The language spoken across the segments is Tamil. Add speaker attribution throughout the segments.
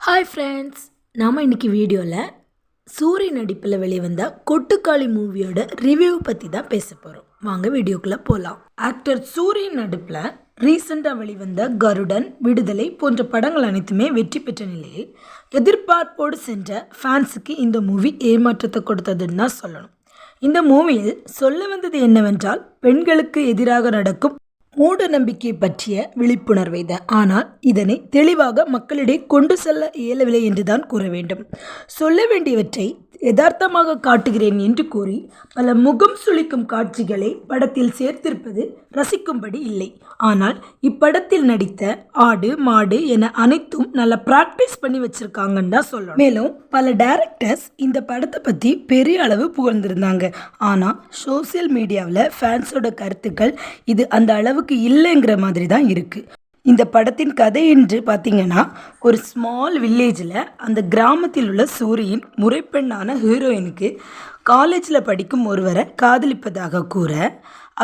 Speaker 1: ஹாய் ஃப்ரெண்ட்ஸ், நாம் இன்றைக்கி வீடியோவில் சூரிய நடிப்பில் வெளிவந்த கொட்டுக்காளி மூவியோட ரிவ்யூ பற்றி தான் பேச போகிறோம். வாங்க வீடியோக்குள்ளே போகலாம். ஆக்டர் சூரிய நடிப்பில் ரீசெண்டாக வெளிவந்த கருடன், விடுதலை போன்ற படங்கள் அனைத்துமே வெற்றி பெற்ற நிலையில் எதிர்பார்ப்போடு சென்ற ஃபேன்ஸுக்கு இந்த மூவி ஏமாற்றத்தை கொடுத்ததுன்னு தான் சொல்லணும். இந்த மூவியில் சொல்ல வந்தது என்னவென்றால், பெண்களுக்கு எதிராக நடக்கும் மூட நம்பிக்கை பற்றிய விழிப்புணர்வை தான். ஆனால் இதனை தெளிவாக மக்களிடையே கொண்டு செல்ல இயலவில்லை என்றுதான் கூற வேண்டும். சொல்ல வேண்டியவற்றை யதார்த்தமாக காட்டுகிறேன் என்று கூறி பல முகம் சுளிக்கும் காட்சிகளை படத்தில் சேர்த்திருப்பது ரசிக்கும்படி இல்லை. ஆனால் இப்படத்தில் நடித்த ஆடு மாடு என அனைத்தும் நல்லா ப்ராக்டிஸ் பண்ணி வச்சிருக்காங்கன்னு தான் சொல்லணும். மேலும் பல டைரக்டர்ஸ் இந்த படத்தை பற்றி பெரிய அளவு புகழ்ந்திருந்தாங்க. ஆனால் சோசியல் மீடியாவில் ஃபேன்ஸோட கருத்துக்கள் இது அந்த அளவுக்கு இல்லைங்கிற மாதிரி தான் இருக்குது. இந்த படத்தின் கதை என்று பார்த்திங்கன்னா, ஒரு ஸ்மால் வில்லேஜில் அந்த கிராமத்தில் உள்ள சூரியின் முறைப்பெண்ணான ஹீரோயினுக்கு காலேஜில் படிக்கும் ஒருவரை காதலிப்பதாக கூற,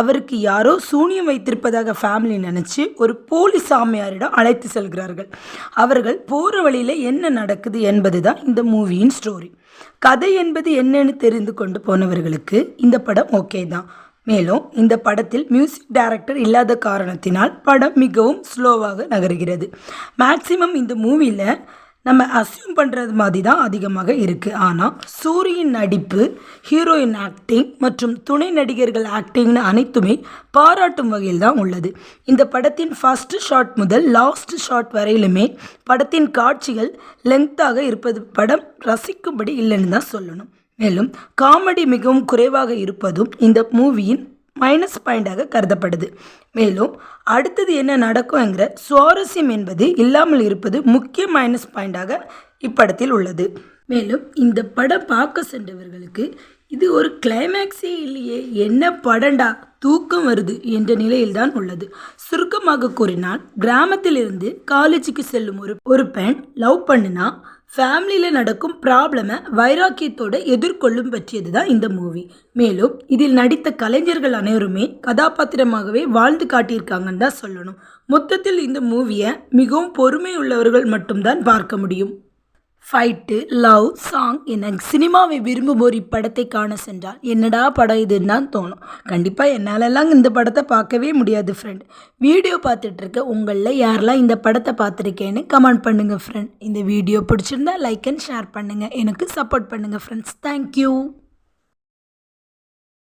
Speaker 1: அவருக்கு யாரோ சூனியம் வைத்திருப்பதாக ஃபேமிலி நினச்சி ஒரு போலீஸ் சாமியாரிடம் அழைத்து செல்கிறார்கள். அவர்கள் போகிற வழியில் என்ன நடக்குது என்பது தான் இந்த மூவியின் ஸ்டோரி. கதை என்பது என்னன்னு தெரிந்து கொண்டு போனவர்களுக்கு இந்த படம் ஓகே தான். மேலும் இந்த படத்தில் மியூசிக் டைரக்டர் இல்லாத காரணத்தினால் படம் மிகவும் ஸ்லோவாக நகருகிறது. மேக்ஸிமம் இந்த மூவியில் நம்ம அஸ்யூம் பண்ணுறது மாதிரி தான் அதிகமாக இருக்குது. ஆனால் சூரியின் நடிப்பு, ஹீரோயின் ஆக்டிங் மற்றும் துணை நடிகர்கள் ஆக்டிங்னு அனைத்துமே பாராட்டும் வகையில் தான் உள்ளது. இந்த படத்தின் ஃபஸ்ட்டு ஷாட் முதல் லாஸ்ட் ஷாட் வரையிலுமே படத்தின் காட்சிகள் லெங்க்தாக இருப்பது படம் ரசிக்கும்படி இல்லைன்னு தான் சொல்லணும். மேலும் காமெடி மிகவும் குறைவாக இருப்பதும் இந்த மூவியின் மைனஸ் பாயிண்டாக கருதப்படுது. மேலும் அடுத்தது என்ன நடக்கும்ங்கிற சுவாரஸ்யம் என்பது இல்லாமல் இருப்பது முக்கிய மைனஸ் பாயிண்டாக இப்படத்தில் உள்ளது. மேலும் இந்த படம் பார்க்க சென்றவர்களுக்கு இது ஒரு கிளைமேக்ஸே இல்லையே, என்ன படண்டா, தூக்கம் வருது என்ற நிலையில்தான் உள்ளது. சுருக்கமாக கூறினால், கிராமத்திலிருந்து காலேஜுக்கு செல்லும் ஒரு பெண் லவ் பண்ணுனா ஃபேமிலியில் நடக்கும் ப்ராப்ளமை வைராக்கியத்தோடு எதிர்கொள்ளும் பற்றியது தான் இந்த மூவி. மேலும் இதில் நடித்த கலைஞர்கள் அனைவருமே கதாபாத்திரமாகவே வாழ்ந்து காட்டியிருக்காங்கன்னு தான் சொல்லணும். மொத்தத்தில் இந்த மூவியை மிகவும் பொறுமை உள்ளவர்கள் மட்டும்தான் பார்க்க முடியும். ஃபைட்டு, லவ், சாங் என சினிமாவை விரும்புவோர் இப்படத்தை காண சென்றால் என்னடா படம் இதுன்னு தான் தோணும். கண்டிப்பாக என்னாலெல்லாம் இந்த படத்தை பார்க்கவே முடியாது ஃப்ரெண்ட். வீடியோ பார்த்துட்ருக்க உங்களில் யாரெல்லாம் இந்த படத்தை பார்த்துருக்கேன்னு கமெண்ட் பண்ணுங்கள் ஃப்ரெண்ட். இந்த வீடியோ பிடிச்சிருந்தா லைக் அண்ட் ஷேர் பண்ணுங்கள். எனக்கு சப்போர்ட் பண்ணுங்கள் ஃப்ரெண்ட்ஸ். தேங்க்யூ.